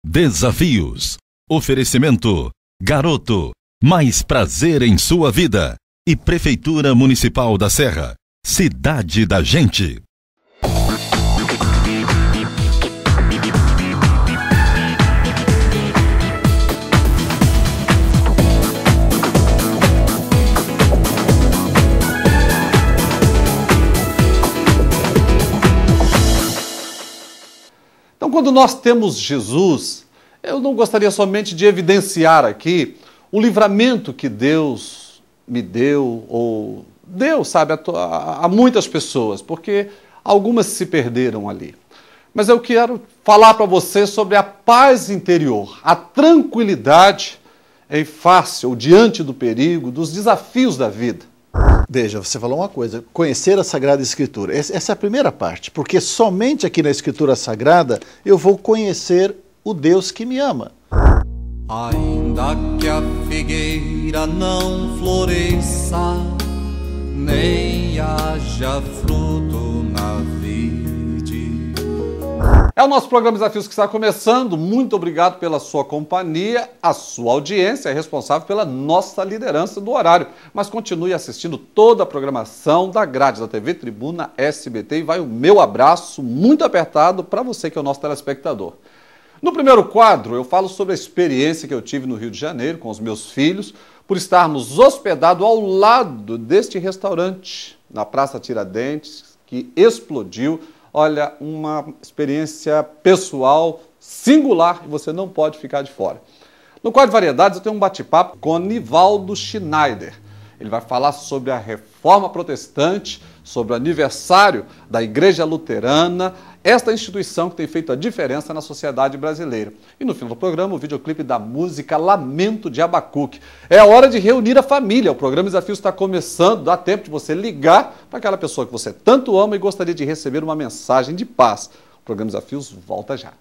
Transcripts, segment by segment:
Desafios. Oferecimento. Garoto. Mais prazer em sua vida. E Prefeitura Municipal da Serra. Cidade da gente. Então, quando nós temos Jesus, eu não gostaria somente de evidenciar aqui o livramento que Deus me deu, ou deu, sabe, a muitas pessoas, porque algumas se perderam ali. Mas eu quero falar para você sobre a paz interior, a tranquilidade em face ou diante do perigo, dos desafios da vida. Veja, você falou uma coisa, conhecer a Sagrada Escritura. Essa é a primeira parte, porque somente aqui na Escritura Sagrada eu vou conhecer o Deus que me ama. Ainda que a figueira não floresça, nem haja fruto na vide. É o nosso programa Desafios que está começando. Muito obrigado pela sua companhia. A sua audiência é responsável pela nossa liderança do horário. Mas continue assistindo toda a programação da grade da TV Tribuna SBT e vai o meu abraço muito apertado para você que é o nosso telespectador. No primeiro quadro, eu falo sobre a experiência que eu tive no Rio de Janeiro com os meus filhos, por estarmos hospedados ao lado deste restaurante, na Praça Tiradentes, que explodiu. Olha, uma experiência pessoal, singular, e você não pode ficar de fora. No quadro de variedades, eu tenho um bate-papo com Nivaldo Schneider. Ele vai falar sobre a Reforma Protestante, sobre o aniversário da Igreja Luterana, esta instituição que tem feito a diferença na sociedade brasileira. E no final do programa, o videoclipe da música Lamento de Abacuque. É a hora de reunir a família. O programa Desafios está começando, dá tempo de você ligar para aquela pessoa que você tanto ama e gostaria de receber uma mensagem de paz. O programa Desafios volta já.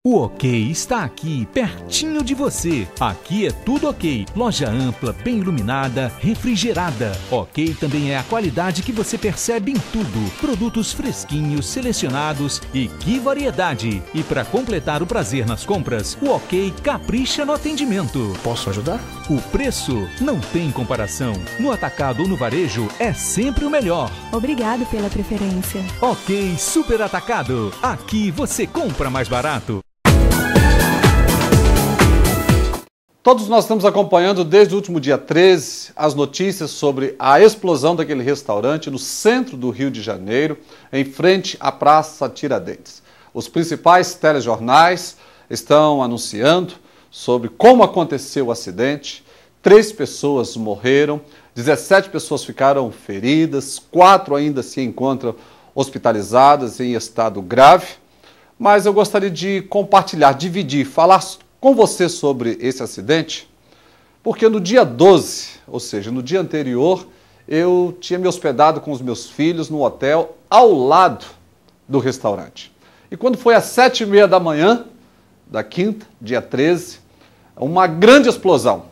O OK está aqui, pertinho de você. Aqui é tudo OK. Loja ampla, bem iluminada, refrigerada. OK também é a qualidade que você percebe em tudo. Produtos fresquinhos, selecionados e que variedade. E para completar o prazer nas compras, o OK capricha no atendimento. Posso ajudar? O preço não tem comparação. No atacado ou no varejo é sempre o melhor. Obrigado pela preferência. OK Super Atacado. Aqui você compra mais barato. Todos nós estamos acompanhando desde o último dia 13 as notícias sobre a explosão daquele restaurante no centro do Rio de Janeiro, em frente à Praça Tiradentes. Os principais telejornais estão anunciando sobre como aconteceu o acidente. 3 pessoas morreram, 17 pessoas ficaram feridas, 4 ainda se encontram hospitalizadas em estado grave. Mas eu gostaria de compartilhar, dividir, falar com você sobre esse acidente, porque no dia 12, ou seja, no dia anterior, eu tinha me hospedado com os meus filhos no hotel ao lado do restaurante. E quando foi às 7h30 da manhã, da quinta, dia 13, uma grande explosão.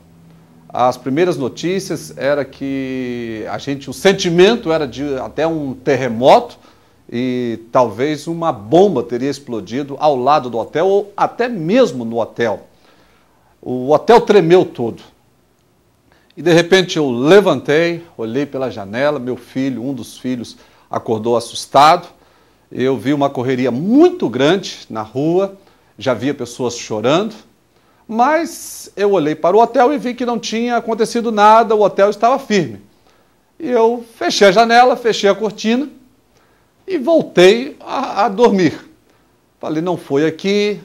As primeiras notícias era que o sentimento era de até um terremoto, e talvez uma bomba teria explodido ao lado do hotel ou até mesmo no hotel. O hotel tremeu todo. E de repente eu levantei, olhei pela janela, meu filho, um dos filhos, acordou assustado. Eu vi uma correria muito grande na rua, já via pessoas chorando, mas eu olhei para o hotel e vi que não tinha acontecido nada, o hotel estava firme. E eu fechei a janela, fechei a cortina e voltei a dormir. Falei, não foi aqui,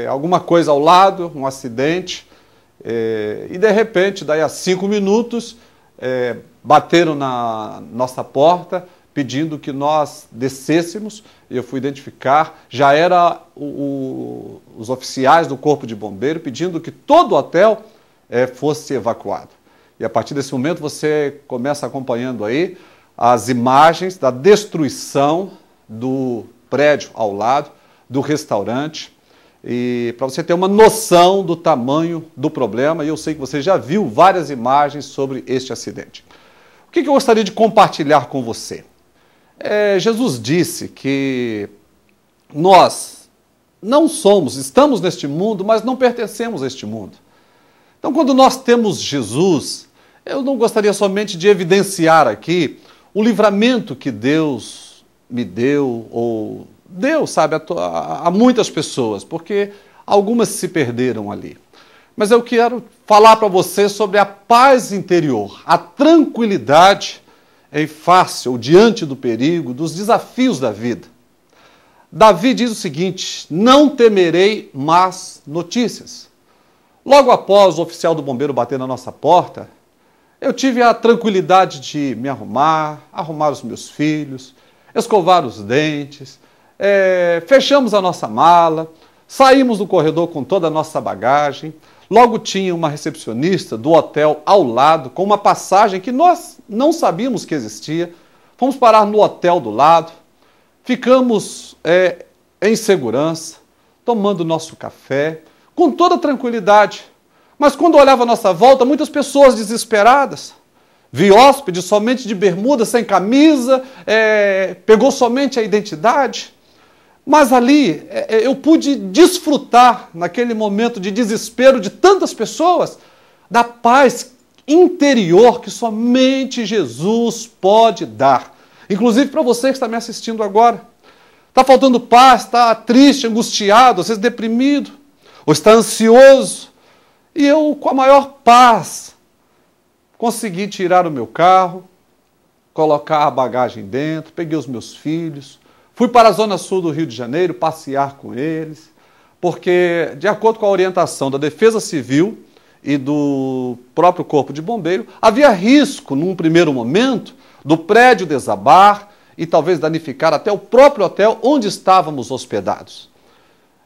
alguma coisa ao lado, um acidente. E de repente, daí a 5 minutos, bateram na nossa porta, pedindo que nós descêssemos. Eu fui identificar, já era os oficiais do Corpo de Bombeiro, pedindo que todo o hotel fosse evacuado. E a partir desse momento você começa acompanhando aí as imagens da destruição do prédio ao lado, do restaurante, e para você ter uma noção do tamanho do problema, e eu sei que você já viu várias imagens sobre este acidente. O que eu gostaria de compartilhar com você? Jesus disse que nós não somos, estamos neste mundo, mas não pertencemos a este mundo. Então, quando nós temos Jesus, eu não gostaria somente de evidenciar aqui o livramento que Deus me deu, ou deu, sabe, a muitas pessoas, porque algumas se perderam ali. Mas eu quero falar para você sobre a paz interior, a tranquilidade em face ou diante do perigo, dos desafios da vida. Davi diz o seguinte: não temerei más notícias. Logo após o oficial do bombeiro bater na nossa porta, eu tive a tranquilidade de me arrumar os meus filhos, escovar os dentes, fechamos a nossa mala, saímos do corredor com toda a nossa bagagem. Logo tinha uma recepcionista do hotel ao lado, com uma passagem que nós não sabíamos que existia. Fomos parar no hotel do lado, ficamos em segurança, tomando nosso café, com toda tranquilidade. Mas quando olhava à nossa volta, muitas pessoas desesperadas. Vi hóspedes somente de bermuda, sem camisa, pegou somente a identidade. Mas ali eu pude desfrutar, naquele momento de desespero de tantas pessoas, da paz interior que somente Jesus pode dar. Inclusive para você que está me assistindo agora. Está faltando paz, está triste, angustiado, às vezes deprimido, ou está ansioso. E eu, com a maior paz, consegui tirar o meu carro, colocar a bagagem dentro, peguei os meus filhos, fui para a zona sul do Rio de Janeiro passear com eles, porque, de acordo com a orientação da Defesa Civil e do próprio Corpo de Bombeiro, havia risco, num primeiro momento, do prédio desabar e talvez danificar até o próprio hotel onde estávamos hospedados.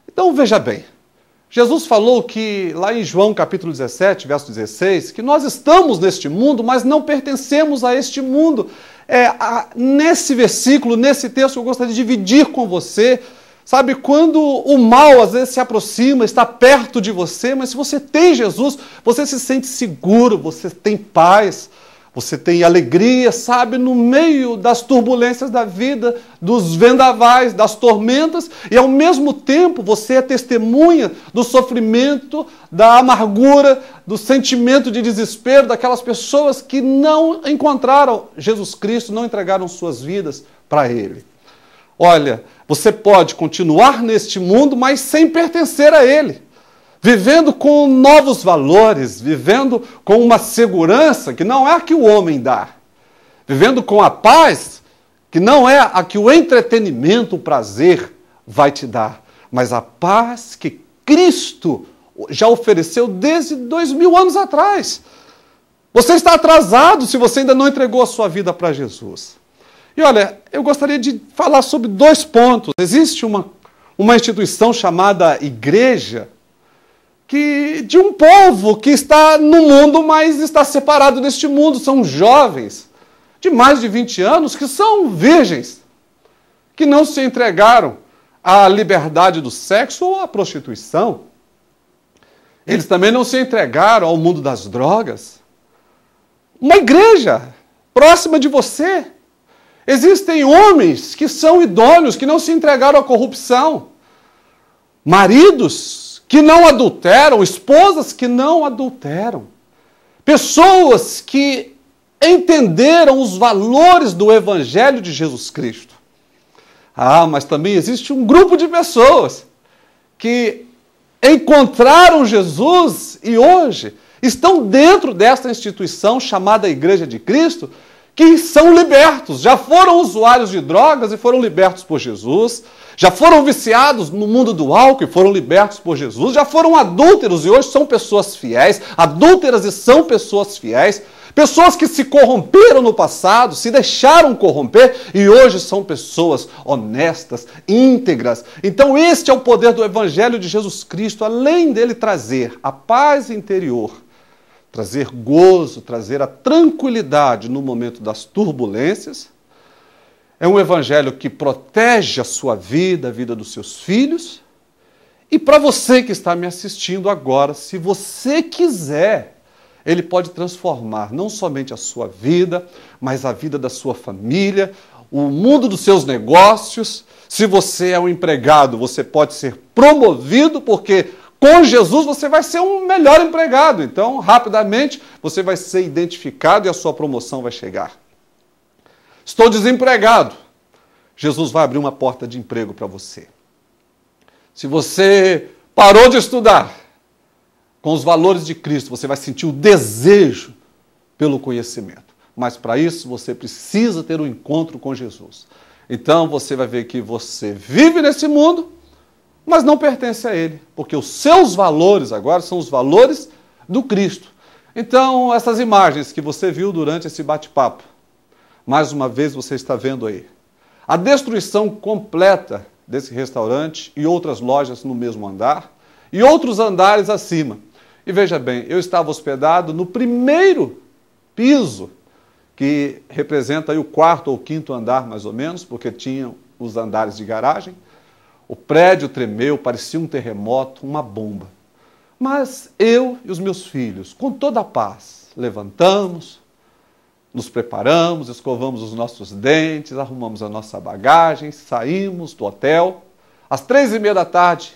Então, veja bem, Jesus falou que, lá em João capítulo 17, verso 16, que nós estamos neste mundo, mas não pertencemos a este mundo. Nesse versículo, nesse texto, eu gostaria de dividir com você, sabe, quando o mal às vezes se aproxima, está perto de você, mas se você tem Jesus, você se sente seguro, você tem paz, você tem alegria, sabe, no meio das turbulências da vida, dos vendavais, das tormentas, e ao mesmo tempo você é testemunha do sofrimento, da amargura, do sentimento de desespero daquelas pessoas que não encontraram Jesus Cristo, não entregaram suas vidas para Ele. Olha, você pode continuar neste mundo, mas sem pertencer a Ele. Vivendo com novos valores, vivendo com uma segurança que não é a que o homem dá. Vivendo com a paz que não é a que o entretenimento, o prazer vai te dar, mas a paz que Cristo já ofereceu desde 2000 anos atrás. Você está atrasado se você ainda não entregou a sua vida para Jesus. E olha, eu gostaria de falar sobre 2 pontos. Existe uma instituição chamada igreja, de um povo que está no mundo, mas está separado deste mundo. São jovens de mais de 20 anos que são virgens, que não se entregaram à liberdade do sexo ou à prostituição. Eles também não se entregaram ao mundo das drogas. Uma igreja próxima de você. Existem homens que são idôneos, que não se entregaram à corrupção. Maridos que não adulteram, esposas que não adulteram. Pessoas que entenderam os valores do Evangelho de Jesus Cristo. Mas também existe um grupo de pessoas que encontraram Jesus e hoje estão dentro desta instituição chamada Igreja de Cristo, que são libertos, já foram usuários de drogas e foram libertos por Jesus, já foram viciados no mundo do álcool e foram libertos por Jesus, já foram adúlteros e hoje são pessoas fiéis, adúlteras e são pessoas fiéis, pessoas que se corromperam no passado, se deixaram corromper e hoje são pessoas honestas, íntegras. Então este é o poder do Evangelho de Jesus Cristo, além dele trazer a paz interior, trazer gozo, trazer a tranquilidade no momento das turbulências. É um evangelho que protege a sua vida, a vida dos seus filhos. E para você que está me assistindo agora, se você quiser, ele pode transformar não somente a sua vida, mas a vida da sua família, o mundo dos seus negócios. Se você é um empregado, você pode ser promovido, porque com Jesus você vai ser um melhor empregado. Então, rapidamente, você vai ser identificado e a sua promoção vai chegar. Estou desempregado. Jesus vai abrir uma porta de emprego para você. Se você parou de estudar, com os valores de Cristo, você vai sentir o desejo pelo conhecimento. Mas para isso, você precisa ter um encontro com Jesus. Então, você vai ver que você vive nesse mundo, mas não pertence a ele, porque os seus valores agora são os valores do Cristo. Então, essas imagens que você viu durante esse bate-papo, mais uma vez você está vendo aí. A destruição completa desse restaurante e outras lojas no mesmo andar e outros andares acima. E veja bem, eu estava hospedado no primeiro piso, que representa aí o quarto ou quinto andar mais ou menos, porque tinham os andares de garagem. O prédio tremeu, parecia um terremoto, uma bomba. Mas eu e os meus filhos, com toda a paz, levantamos, nos preparamos, escovamos os nossos dentes, arrumamos a nossa bagagem, saímos do hotel. Às 3h30 da tarde,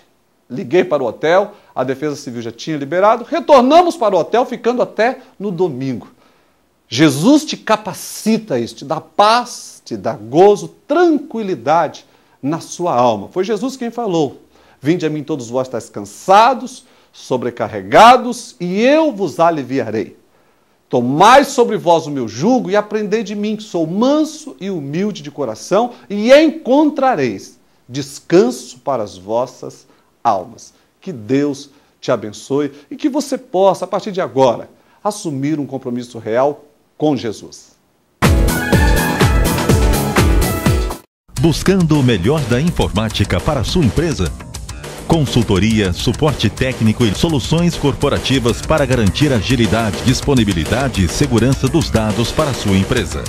liguei para o hotel, a Defesa Civil já tinha liberado, retornamos para o hotel, ficando até no domingo. Jesus te capacita isso, te dá paz, te dá gozo, tranquilidade na sua alma. Foi Jesus quem falou: vinde a mim todos vós estáis cansados, sobrecarregados, e eu vos aliviarei. Tomai sobre vós o meu jugo e aprendei de mim, que sou manso e humilde de coração, e encontrareis descanso para as vossas almas. Que Deus te abençoe e que você possa, a partir de agora, assumir um compromisso real com Jesus. Buscando o melhor da informática para a sua empresa? Consultoria, suporte técnico e soluções corporativas para garantir agilidade, disponibilidade e segurança dos dados para a sua empresa.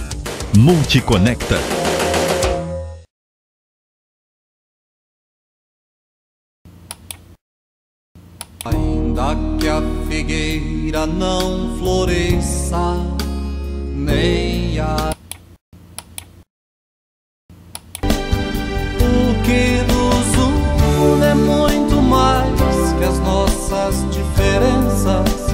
Multiconecta. Ainda que a figueira não floresça, nem a... O que nos une é muito mais que as nossas diferenças.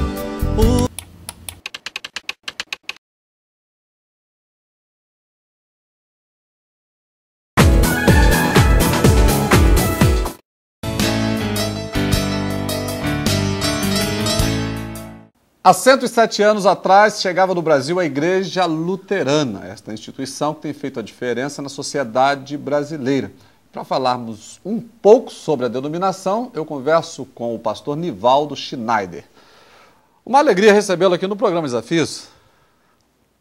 Há 107 anos atrás, chegava no Brasil a Igreja Luterana, esta instituição que tem feito a diferença na sociedade brasileira. Para falarmos um pouco sobre a denominação, eu converso com o pastor Nivaldo Schneider. Uma alegria recebê-lo aqui no programa Desafios.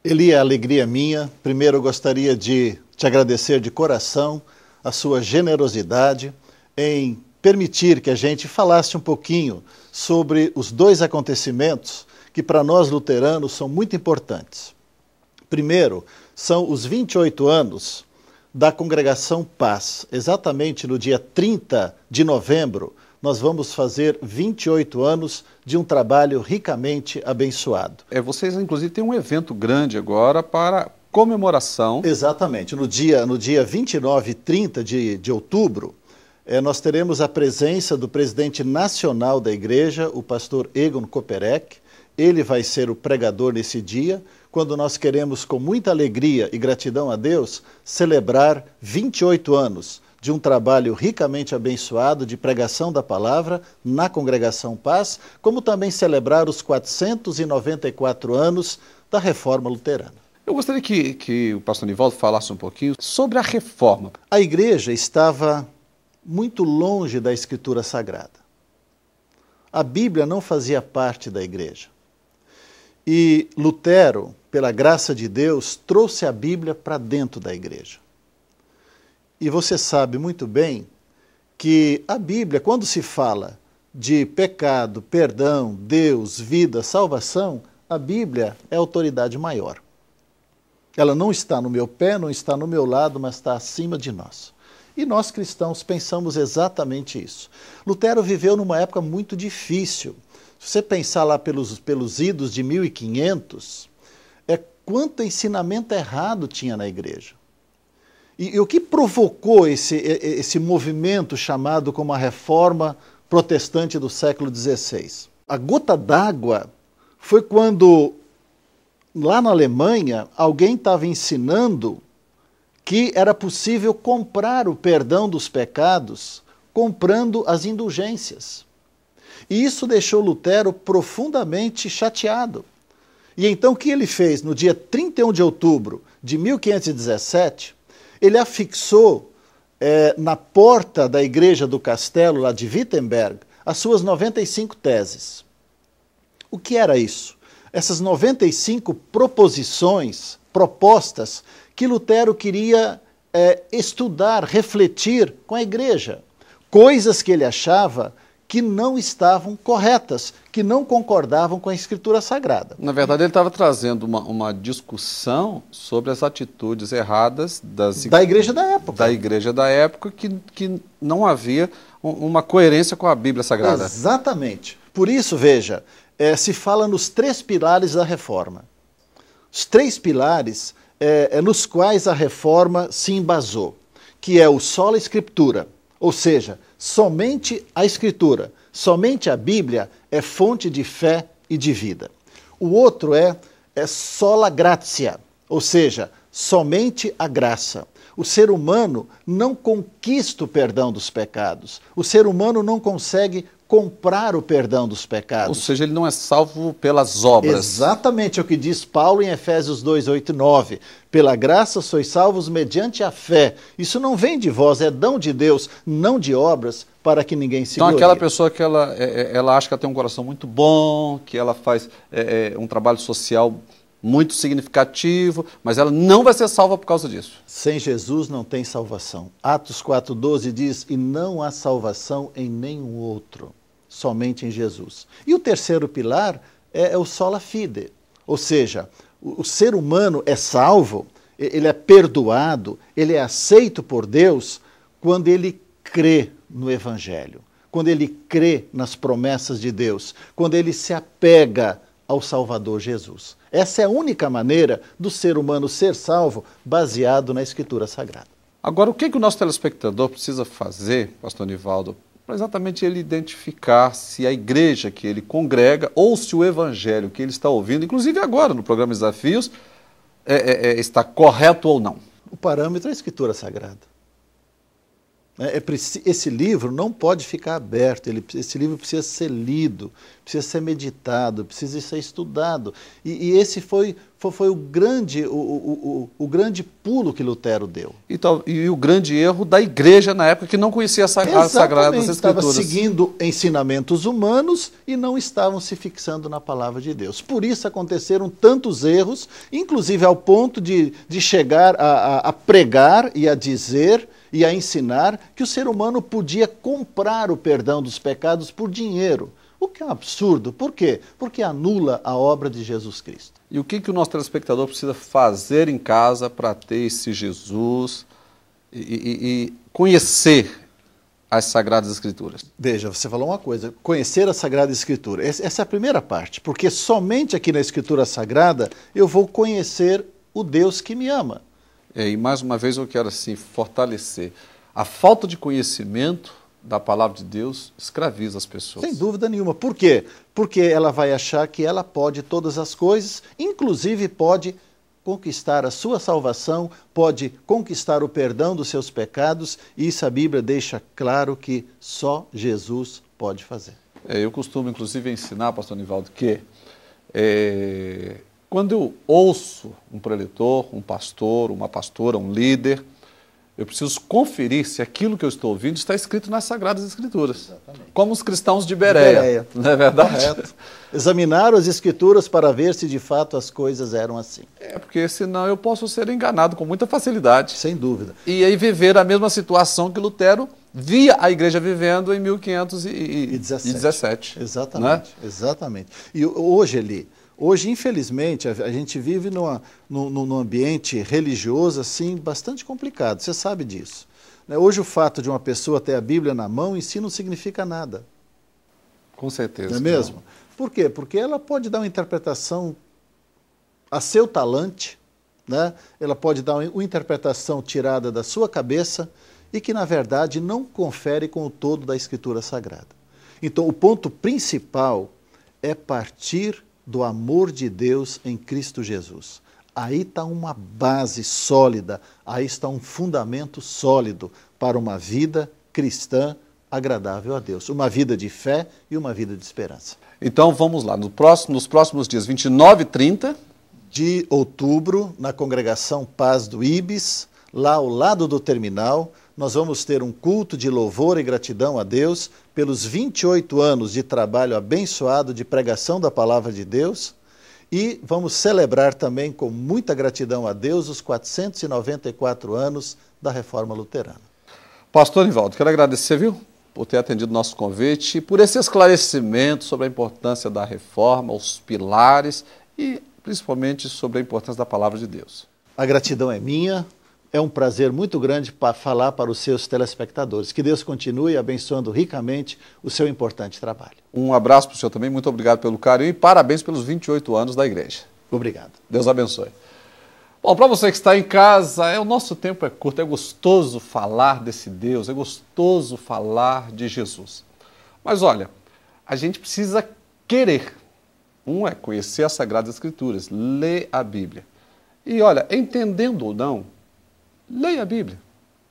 Eli, é alegria minha. Primeiro, eu gostaria de te agradecer de coração a sua generosidade em permitir que a gente falasse um pouquinho sobre os dois acontecimentos que para nós luteranos são muito importantes. Primeiro, são os 28 anos da Congregação Paz. Exatamente no dia 30 de novembro, nós vamos fazer 28 anos de um trabalho ricamente abençoado. Vocês, inclusive, têm um evento grande agora para comemoração. Exatamente. No dia 29 e 30 de outubro, nós teremos a presença do presidente nacional da igreja, o pastor Egon Koperek. Ele vai ser o pregador nesse dia, quando nós queremos, com muita alegria e gratidão a Deus, celebrar 28 anos de um trabalho ricamente abençoado de pregação da palavra na Congregação Paz, como também celebrar os 494 anos da Reforma Luterana. Eu gostaria que o pastor Nivaldo falasse um pouquinho sobre a reforma. A igreja estava muito longe da Escritura Sagrada. A Bíblia não fazia parte da igreja. E Lutero, pela graça de Deus, trouxe a Bíblia para dentro da igreja. E você sabe muito bem que a Bíblia, quando se fala de pecado, perdão, Deus, vida, salvação, a Bíblia é a autoridade maior. Ela não está no meu pé, não está no meu lado, mas está acima de nós. E nós cristãos pensamos exatamente isso. Lutero viveu numa época muito difícil. Se você pensar lá pelos idos de 1500, quanto ensinamento errado tinha na igreja. E o que provocou esse movimento chamado como a Reforma Protestante do século XVI? A gota d'água foi quando, lá na Alemanha, alguém estava ensinando que era possível comprar o perdão dos pecados comprando as indulgências. E isso deixou Lutero profundamente chateado. E então o que ele fez? No dia 31 de outubro de 1517, ele afixou na porta da igreja do castelo, lá de Wittenberg, as suas 95 teses. O que era isso? Essas 95 propostas que Lutero queria estudar, refletir com a igreja. Coisas que ele achava que não estavam corretas, que não concordavam com a Escritura Sagrada. Na verdade, ele estava trazendo uma discussão sobre as atitudes erradas da igreja da época. Da igreja da época, que não havia uma coerência com a Bíblia Sagrada. Exatamente. Por isso, veja, se fala nos 3 pilares da Reforma. Os 3 pilares nos quais a Reforma se embasou, que é o sola Scriptura, ou seja, somente a Escritura, somente a Bíblia é fonte de fé e de vida. O outro é sola gratia, ou seja, somente a graça. O ser humano não conquista o perdão dos pecados. O ser humano não consegue comprar o perdão dos pecados. Ou seja, ele não é salvo pelas obras. Exatamente é o que diz Paulo em Efésios 2, 8 e 9. Pela graça sois salvos mediante a fé. Isso não vem de vós, é dom de Deus, não de obras, para que ninguém se glorie. Então aquela pessoa que ela acha que ela tem um coração muito bom, que ela faz um trabalho social muito significativo, mas ela não vai ser salva por causa disso. Sem Jesus não tem salvação. Atos 4,12 diz, e não há salvação em nenhum outro, somente em Jesus. E o terceiro pilar é o sola fide, ou seja, o ser humano é salvo, ele é perdoado, ele é aceito por Deus quando ele crê no Evangelho, quando ele crê nas promessas de Deus, quando ele se apega ao Salvador Jesus. Essa é a única maneira do ser humano ser salvo, baseado na Escritura Sagrada. Agora, o que o nosso telespectador precisa fazer, pastor Nivaldo, para exatamente ele identificar se a igreja que ele congrega ou se o evangelho que ele está ouvindo, inclusive agora no programa Desafios, está correto ou não? O parâmetro é a Escritura Sagrada. Esse livro não pode ficar aberto, esse livro precisa ser lido, precisa ser meditado, precisa ser estudado. E esse foi o grande pulo que Lutero deu. E o grande erro da igreja na época, que não conhecia as Sagradas Escrituras. Estava seguindo ensinamentos humanos e não estavam se fixando na palavra de Deus. Por isso aconteceram tantos erros, inclusive ao ponto de chegar a pregar e a dizer e a ensinar que o ser humano podia comprar o perdão dos pecados por dinheiro. O que é um absurdo. Por quê? Porque anula a obra de Jesus Cristo. E o que o nosso telespectador precisa fazer em casa para ter esse Jesus e conhecer as Sagradas Escrituras? Veja, você falou uma coisa, conhecer a Sagrada Escritura. Essa é a primeira parte, porque somente aqui na Escritura Sagrada eu vou conhecer o Deus que me ama. E mais uma vez eu quero assim fortalecer. A falta de conhecimento da palavra de Deus escraviza as pessoas. Sem dúvida nenhuma. Por quê? Porque ela vai achar que ela pode todas as coisas, inclusive pode conquistar a sua salvação, pode conquistar o perdão dos seus pecados, e isso a Bíblia deixa claro que só Jesus pode fazer. Eu costumo inclusive ensinar, pastor Nivaldo, que quando eu ouço um preletor, um pastor, uma pastora, um líder, eu preciso conferir se aquilo que eu estou ouvindo está escrito nas Sagradas Escrituras. Exatamente. Como os cristãos de Bereia. Não é verdade? Correto. Examinaram as Escrituras para ver se de fato as coisas eram assim. Porque senão eu posso ser enganado com muita facilidade. Sem dúvida. E aí viver a mesma situação que Lutero via a igreja vivendo em 1517. Exatamente, né? Exatamente. E hoje, infelizmente, a gente vive num ambiente religioso assim, bastante complicado, você sabe disso. Hoje o fato de uma pessoa ter a Bíblia na mão em si não significa nada. Com certeza. Não é mesmo? Não. Por quê? Porque ela pode dar uma interpretação a seu talante, né? Ela pode dar uma interpretação tirada da sua cabeça e que, na verdade, não confere com o todo da Escritura Sagrada. Então, o ponto principal é partir do amor de Deus em Cristo Jesus. Aí está uma base sólida, aí está um fundamento sólido para uma vida cristã agradável a Deus. Uma vida de fé e uma vida de esperança. Então vamos lá, nos próximos dias 29 e 30 de outubro, na congregação Paz do Ibis, lá ao lado do terminal, nós vamos ter um culto de louvor e gratidão a Deus pelos 28 anos de trabalho abençoado de pregação da palavra de Deus e vamos celebrar também com muita gratidão a Deus os 494 anos da Reforma Luterana. Pastor Nivaldo, quero agradecer, viu, por ter atendido o nosso convite e por esse esclarecimento sobre a importância da reforma, os pilares e principalmente sobre a importância da palavra de Deus. A gratidão é minha, é um prazer muito grande para falar para os seus telespectadores. Que Deus continue abençoando ricamente o seu importante trabalho. Um abraço para o senhor também, muito obrigado pelo carinho e parabéns pelos 28 anos da igreja. Obrigado. Deus abençoe. Bom, para você que está em casa, o nosso tempo é curto, é gostoso falar desse Deus, é gostoso falar de Jesus. Mas olha, a gente precisa querer. Um é conhecer as Sagradas Escrituras, ler a Bíblia. E olha, entendendo ou não, leia a Bíblia.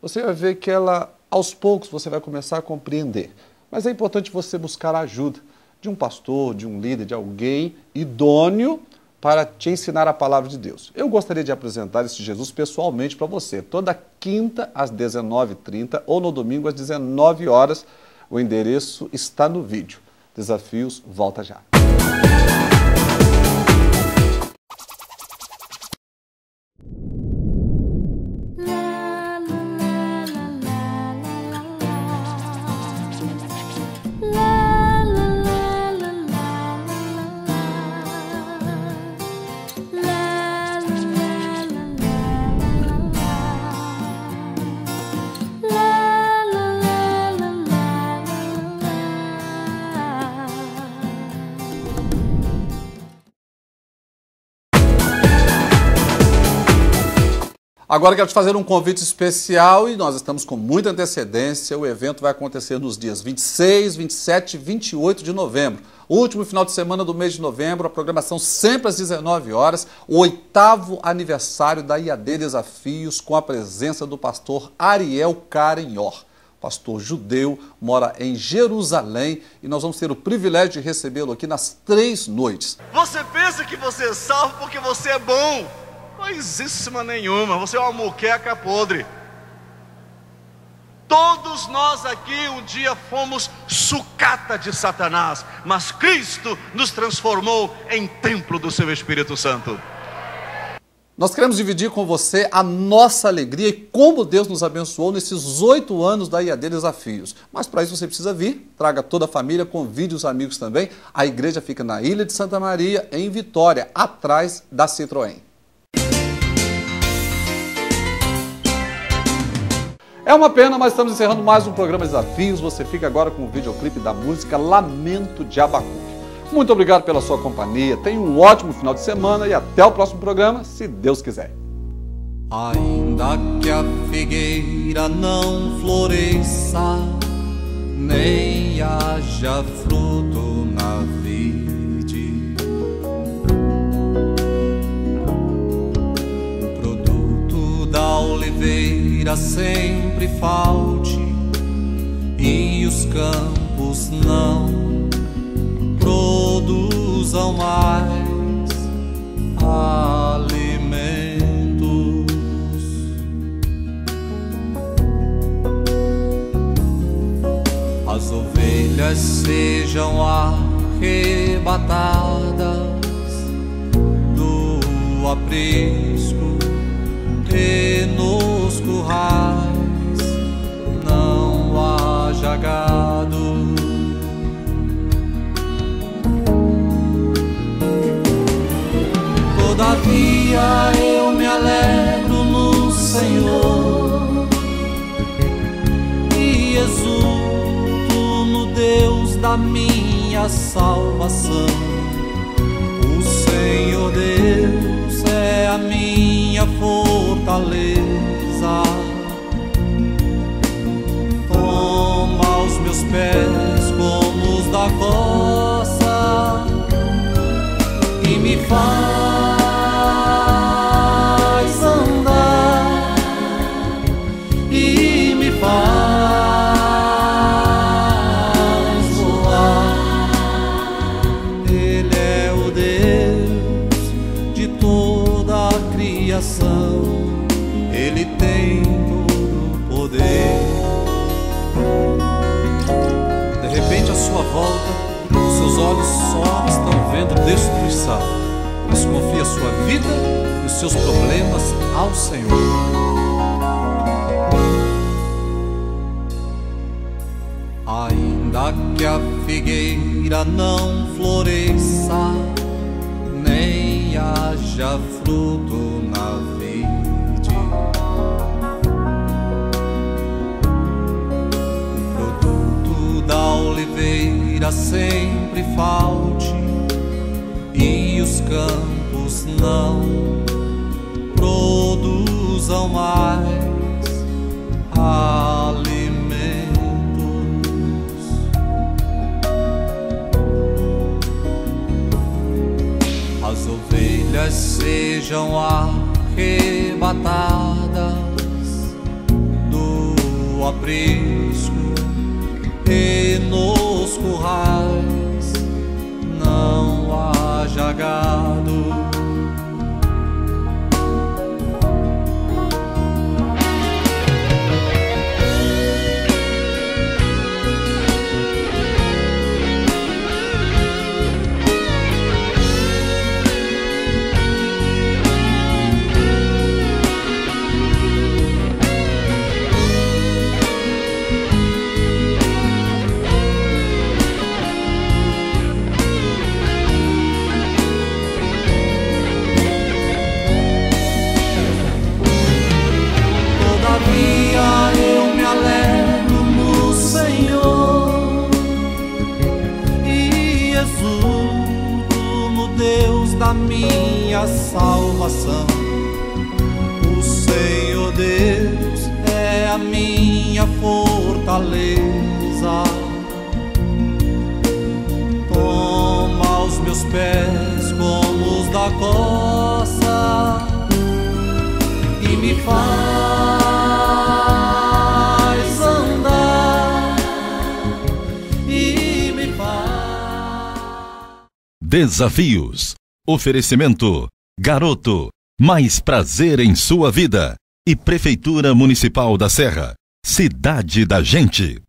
Você vai ver que ela, aos poucos, você vai começar a compreender. Mas é importante você buscar a ajuda de um pastor, de um líder, de alguém idôneo para te ensinar a palavra de Deus. Eu gostaria de apresentar esse Jesus pessoalmente para você, toda quinta às 19h30 ou no domingo às 19 horas. O endereço está no vídeo. Desafios, volta já. Agora quero te fazer um convite especial e nós estamos com muita antecedência. O evento vai acontecer nos dias 26, 27 e 28 de novembro. Último final de semana do mês de novembro, a programação sempre às 19 horas, o 8º aniversário da IAD Desafios com a presença do pastor Ariel Carenhor. Pastor judeu, mora em Jerusalém e nós vamos ter o privilégio de recebê-lo aqui nas 3 noites. Você pensa que você é salvo porque você é bom? Coisíssima nenhuma, você é uma muqueca podre. Todos nós aqui um dia fomos sucata de Satanás, mas Cristo nos transformou em templo do seu Espírito Santo. Nós queremos dividir com você a nossa alegria e como Deus nos abençoou nesses 8 anos da IAD Desafios. Mas para isso você precisa vir, traga toda a família, convide os amigos também. A igreja fica na Ilha de Santa Maria, em Vitória, atrás da Citroën. É uma pena, mas estamos encerrando mais um programa Desafios. Você fica agora com o videoclipe da música Lamento de Abacuque. Muito obrigado pela sua companhia, tenha um ótimo final de semana e até o próximo programa, se Deus quiser. Ainda que a figueira não floresça, nem haja fruto na vide, o produto da oliveira sempre falte e os campos não produzam mais alimentos. As ovelhas sejam arrebatadas do aprisco e nos currais não haja gado. Todavia eu me alegro no Senhor e exulto no Deus da minha salvação. O Senhor Deus é é a minha fortaleza. Toma os meus pés como os da coça e me faz andar e me faz voar. Ele é o Deus de toda a criação, Ele tem todo o poder. De repente, à sua volta, seus olhos só estão vendo destruição, mas confie a sua vida e os seus problemas ao Senhor. Ainda que a figueira não floresça, nem haja fruto na vide, o produto da oliveira sempre falte e os campos não produzam mais alimentos. As ovelhas sejam arrebatadas do aprisco e nos currais não haja gado. Eu me alegro no Senhor e exulto no Deus da minha salvação. O Senhor Deus é a minha fortaleza. Toma os meus pés como os da coça e me faz andar e me faz. Desafios. Oferecimento Garoto, mais prazer em sua vida. E Prefeitura Municipal da Serra, cidade da gente.